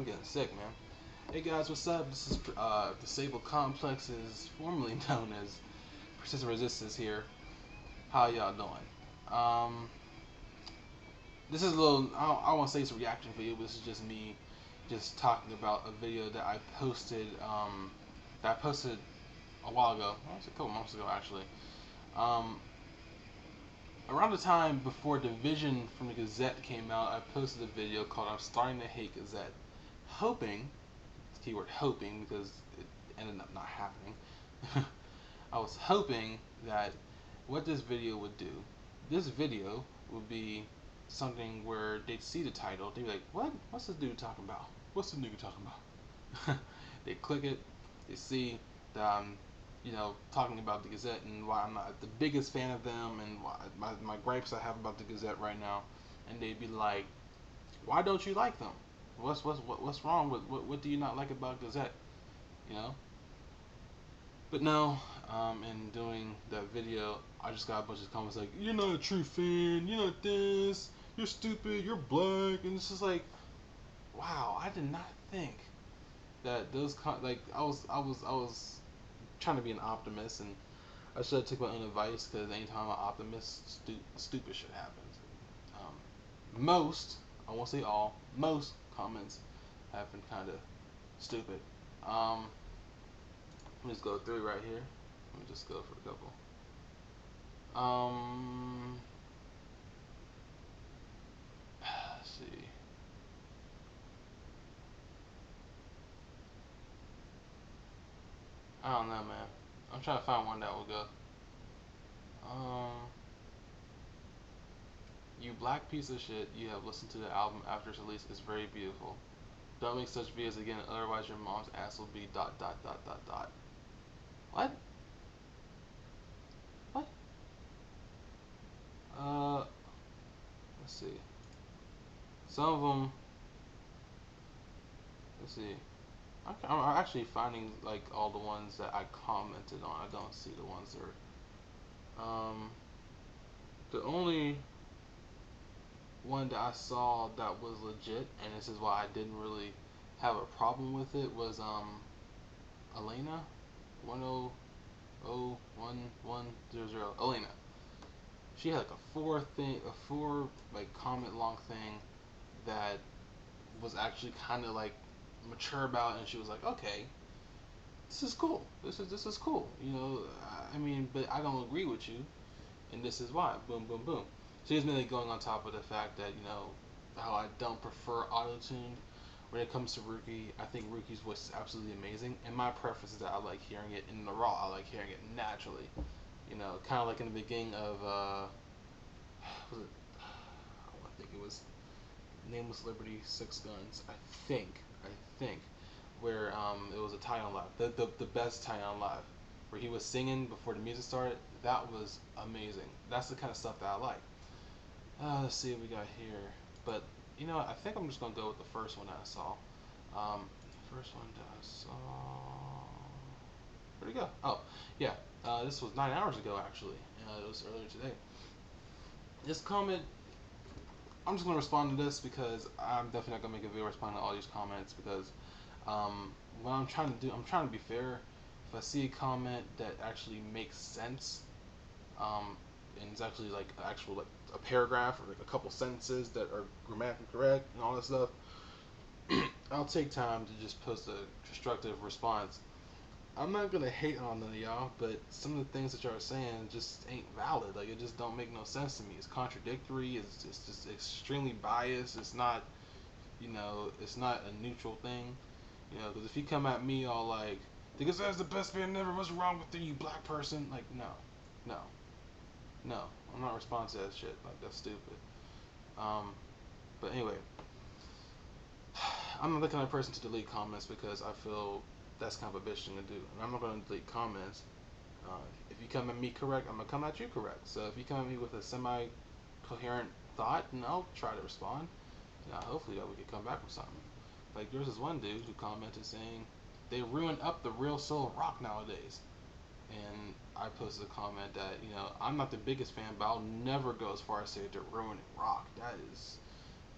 I'm getting sick, man. Hey guys, what's up? This is Disabled Complexes, formerly known as Persistent Resistance here. How y'all doing? Um, this is a little, I don't want to say it's a reaction video, but this is just me just talking about a video that I posted, a while ago. Well, it's a couple months ago, actually. Um, Around the time before Division from the Gazette came out, I posted a video called I'm Starting to Hate Gazette. Hoping, keyword hoping, because it ended up not happening. I was hoping that what this video would do, this video would be something where they'd see the title, they'd be like, what? What's this dude talking about? What's the nigga talking about? They click it, they see that I'm, talking about the Gazette and why I'm not the biggest fan of them and why, my gripes I have about the Gazette right now, and they'd be like, why don't you like them? What's wrong with what do you not like about Gazette? You know. But no, in doing that video, I just got a bunch of comments like, "You're not a true fan. You're not this. You're stupid. You're black." And it's just like, wow, I did not think that those I was trying to be an optimist, and I should have took my own advice because anytime I'm an optimist, stupid shit happens. Most, I won't say all, most comments have been kind of stupid. Let me just go through right here. Let me just go for a couple. Let's see. I don't know, man. I'm trying to find one that will go. You black piece of shit, you have listened to the album after its release. It's very beautiful. Don't make such videos again, otherwise your mom's ass will be dot dot dot dot dot. What? What? Let's see. Some of them. Let's see. I'm actually finding like all the ones that I commented on. I don't see the ones that are. The only one that I saw that was legit, and this is why I didn't really have a problem with it, was Elena 10011100. Elena. She had like a four like comment long thing that was actually kind of like mature about, and she was like, okay, this is cool. This is cool. I mean, but I don't agree with you, and this is why. Boom, boom, boom. She was mainly going on top of the fact that how I don't prefer auto-tuned. When it comes to Rookie, I think Rookie's voice is absolutely amazing, and my preference is that I like hearing it in the raw. I like hearing it naturally. Kind of like in the beginning of was it? I think it was Nameless Liberty, Six Guns. I think where it was a tie-on live, the best tie-on live, where he was singing before the music started. That was amazing. That's the kind of stuff that I like. Let's see what we got here. But I think I'm just gonna go with the first one that I saw. First one that I saw. Where'd it go? Oh, yeah. This was 9 hours ago, actually. It was earlier today. This comment, I'm just gonna respond to this because I'm definitely not gonna make a video responding to all these comments because what I'm trying to do, I'm trying to be fair. If I see a comment that actually makes sense, and it's actually like actual like a paragraph or like a couple sentences that are grammatically correct and all that stuff, I'll take time to just post a constructive response. I'm not gonna hate on none of y'all, but some of the things that y'all are saying just ain't valid. Like, it just don't make no sense to me. It's contradictory. It's just extremely biased. It's not, it's not a neutral thing. Because if you come at me all like, the Gazette's the best band ever, what's wrong with you, black person? Like, no, I'm not responding to that shit. Like, that's stupid. But anyway, I'm not the kind of person to delete comments because I feel that's kind of a bitch thing to do. And I'm not going to delete comments. If you come at me correct, I'm going to come at you correct. So if you come at me with a semi-coherent thought, then I'll try to respond. Hopefully that we can come back with something. Like, there's this one dude who commented saying, they ruin up the real soul of rock nowadays. And I posted a comment that, I'm not the biggest fan, but I'll never go as far as say they're ruining rock. That is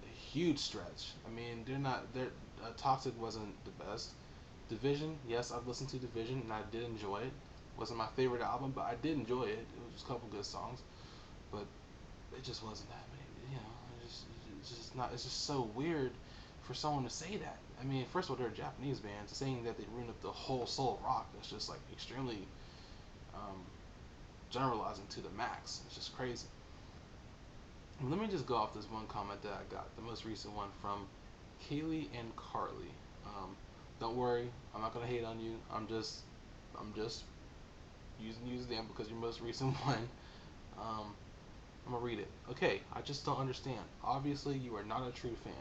a huge stretch. I mean, they're not. They're Toxic wasn't the best. Division, yes, I've listened to Division and I did enjoy it. Wasn't my favorite album, but I did enjoy it. It was just a couple good songs, but it just wasn't that many. It's just not. It's just so weird for someone to say that. I mean, first of all, they're a Japanese band. Saying that they ruined up the whole soul of rock, that's just like extremely um, generalizing to the max. It's just crazy. Let me just go off this one comment that I got, the most recent one from Kaylee and Carly. Um, don't worry, I'm not gonna hate on you. I'm just using them because your most recent one. Um, I'm gonna read it. Okay, I just don't understand. Obviously, you are not a true fan.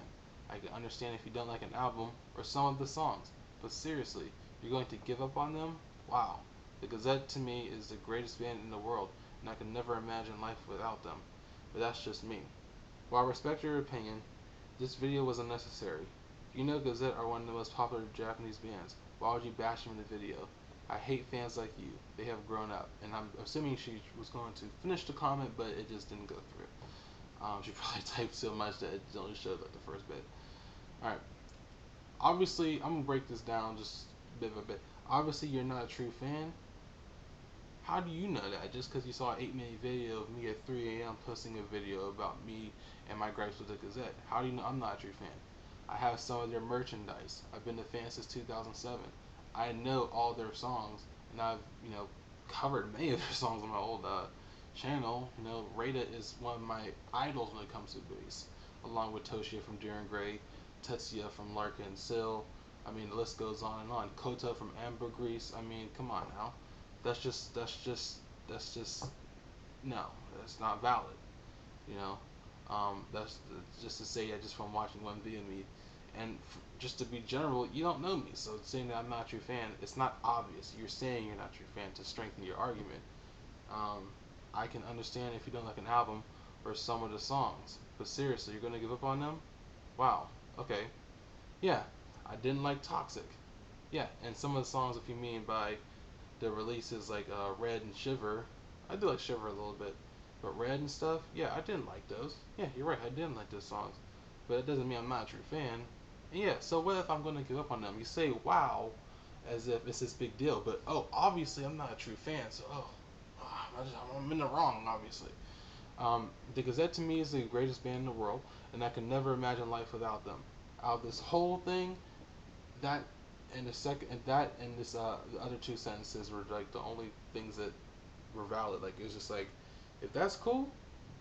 I can understand if you don't like an album or some of the songs, but seriously, you're going to give up on them? Wow. The Gazette to me is the greatest band in the world, and I can never imagine life without them. But that's just me. While I respect your opinion, this video was unnecessary. You know Gazette are one of the most popular Japanese bands. Why would you bash them in the video? I hate fans like you. They have grown up. And I'm assuming she was going to finish the comment, but it just didn't go through. She probably typed so much that it only showed like the first bit. Alright. Obviously, I'm going to break this down just a bit by bit. Obviously, you're not a true fan. How do you know that? Just because you saw an 8-minute video of me at 3 a.m. posting a video about me and my gripes with the Gazette. How do you know I'm not a true fan? I have some of their merchandise. I've been a fan since 2007. I know all their songs, and I've covered many of their songs on my old channel. Rada is one of my idols when it comes to bass, along with Toshia from Darren Gray, Tetsuya from Larkin Sill. I mean, the list goes on and on. Kota from Ambergris. I mean, come on now. That's just no, that's not valid. You know, that's just to say that just from watching one video of me, and just to be general, you don't know me, so saying that I'm not your fan, it's not obvious. You're saying you're not your fan to strengthen your argument. I can understand if you don't like an album or some of the songs, but seriously, you're gonna give up on them? Wow. Okay. Yeah, I didn't like Toxic. Yeah, and some of the songs, if you mean by the releases like Red and Shiver. I do like Shiver a little bit, but Red and stuff, yeah, I didn't like those. Yeah, you're right, I didn't like those songs, but it doesn't mean I'm not a true fan. And yeah, so what if I'm gonna give up on them? You say wow, as if it's this big deal, but oh, obviously I'm not a true fan, so I'm in the wrong, obviously. The Gazette to me is the greatest band in the world, and I can never imagine life without them. Out of this whole thing, that and the second and that and this the other two sentences were like the only things that were valid. Like it's just like, if that's cool,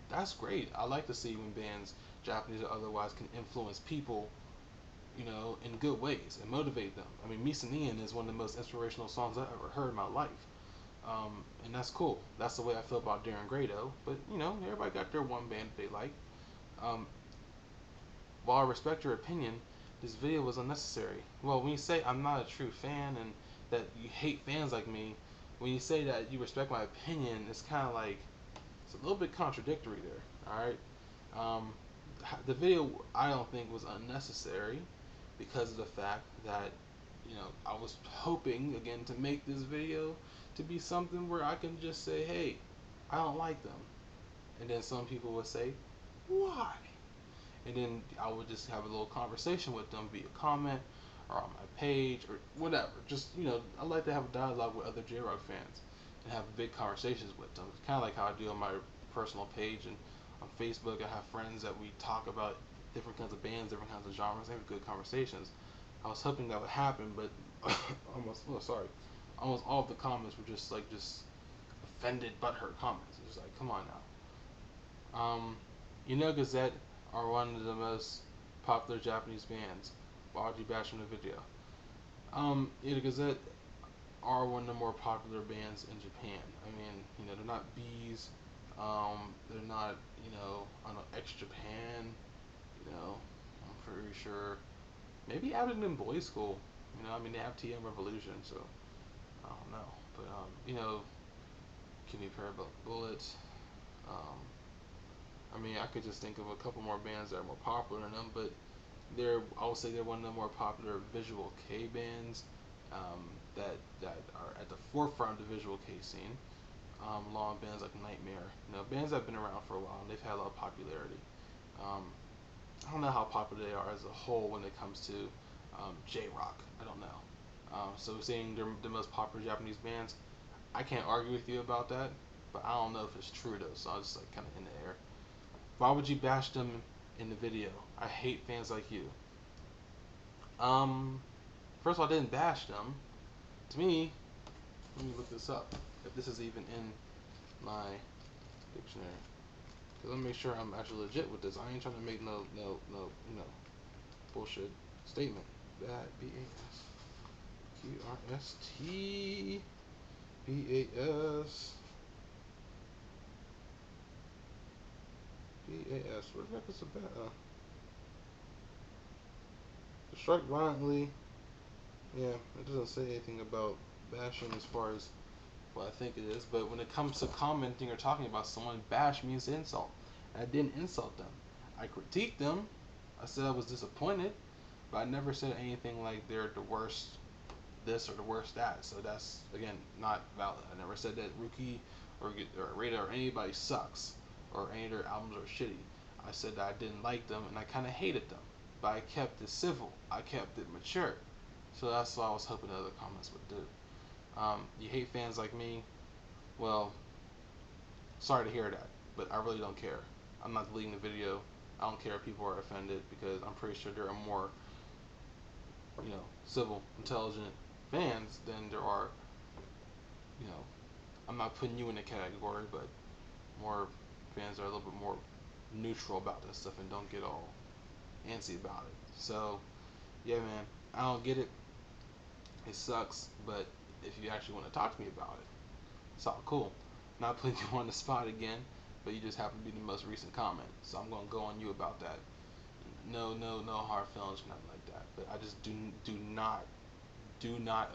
that's great. I like to see when bands, Japanese or otherwise, can influence people, in good ways and motivate them. I mean, Misanian is one of the most inspirational songs I've ever heard in my life. And that's cool. That's the way I feel about Darren Grado. But everybody got their one band that they like. Um, while I respect your opinion, this video was unnecessary. Well, when you say I'm not a true fan and that you hate fans like me, when you say that you respect my opinion, it's kind of like, it's a little bit contradictory there. All right. Um, the video I don't think was unnecessary because of the fact that I was hoping again to make this video to be something where I can just say, hey, I don't like them, and then some people would say, why? And then I would just have a little conversation with them via comment or on my page or whatever. Just I like to have a dialogue with other J-Rock fans and have big conversations with them. It's kind of like how I do on my personal page and on Facebook. I have friends that we talk about different kinds of bands, different kinds of genres, and have good conversations. I was hoping that would happen, but almost all of the comments were just offended, butthurt comments. It's just like, come on now. Gazette are one of the most popular Japanese bands. Why would you bash them in the video? Gazette are one of the more popular bands in Japan. I mean, they're not bees. They're not, I don't know, X Japan. I'm pretty sure. Maybe Abingdon Boys School. They have TM Revolution, so I don't know. But Give Me a Pair of Bullets. I could just think of a couple more bands that are more popular than them, but I would say they're one of the more popular visual K bands that are at the forefront of the visual K scene. Along with bands like Nightmare, bands that have been around for a while and they've had a lot of popularity. I don't know how popular they are as a whole when it comes to J-rock. I don't know. So saying they're the most popular Japanese bands, I can't argue with you about that, but I don't know if it's true though. So I was just like kind of in the air. Why would you bash them in the video? I hate fans like you. Um, First of all, I didn't bash them. To me, let me look this up. If this is even in my dictionary, cause let me make sure I'm actually legit with this. I ain't trying to make no bullshit statement. That BASQRSTBAS. What the heck is a bat? To strike violently. Yeah, it doesn't say anything about bashing as far as what I think it is. But when it comes to commenting or talking about someone, bash means to insult. And I didn't insult them. I critiqued them. I said I was disappointed, but I never said anything like they're the worst this or the worst that. So that's again not valid. I never said that Rookie or Radar or anybody sucks or any of their albums are shitty. I said that I didn't like them and I kind of hated them, but I kept it civil. I kept it mature. So that's what I was hoping other comments would do. You hate fans like me? Well, sorry to hear that, but I really don't care. I'm not deleting the video. I don't care if people are offended because I'm pretty sure there are more, civil, intelligent fans than there are, you know, I'm not putting you in a category, but more fans are a little bit more neutral about this stuff and don't get all antsy about it. So, yeah, man, I don't get it. It sucks, but if you actually want to talk to me about it, it's all cool. Not putting you on the spot again, but you just happen to be the most recent comment, so I'm gonna go on you about that. No hard feelings, nothing like that. But I just do not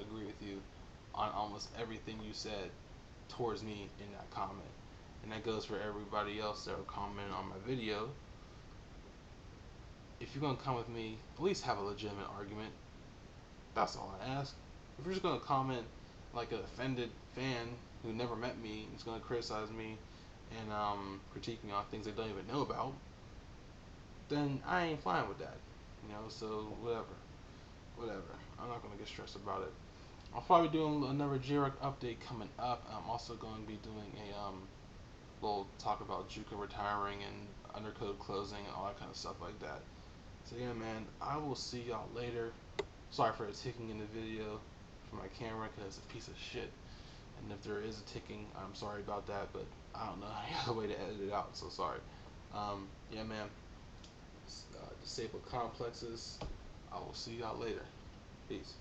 agree with you on almost everything you said towards me in that comment, and that goes for everybody else that are commenting on my video. If you're gonna come with me, at least have a legitimate argument. That's all I ask. If you're just gonna comment like an offended fan who never met me and is gonna criticize me and critique me on things they don't even know about, then I ain't fine with that. So whatever. I'm not gonna get stressed about it. I'll probably be doing another JROC update coming up. I'm also going to be doing a little talk about Juka retiring and undercode closing and all that kind of stuff like that. So yeah, man, I will see y'all later. Sorry for the ticking in the video for my camera because it's a piece of shit. And if there is a ticking, I'm sorry about that, but I don't know any other way to edit it out, so sorry. Yeah, man. Disable complexes. I will see y'all later. Peace.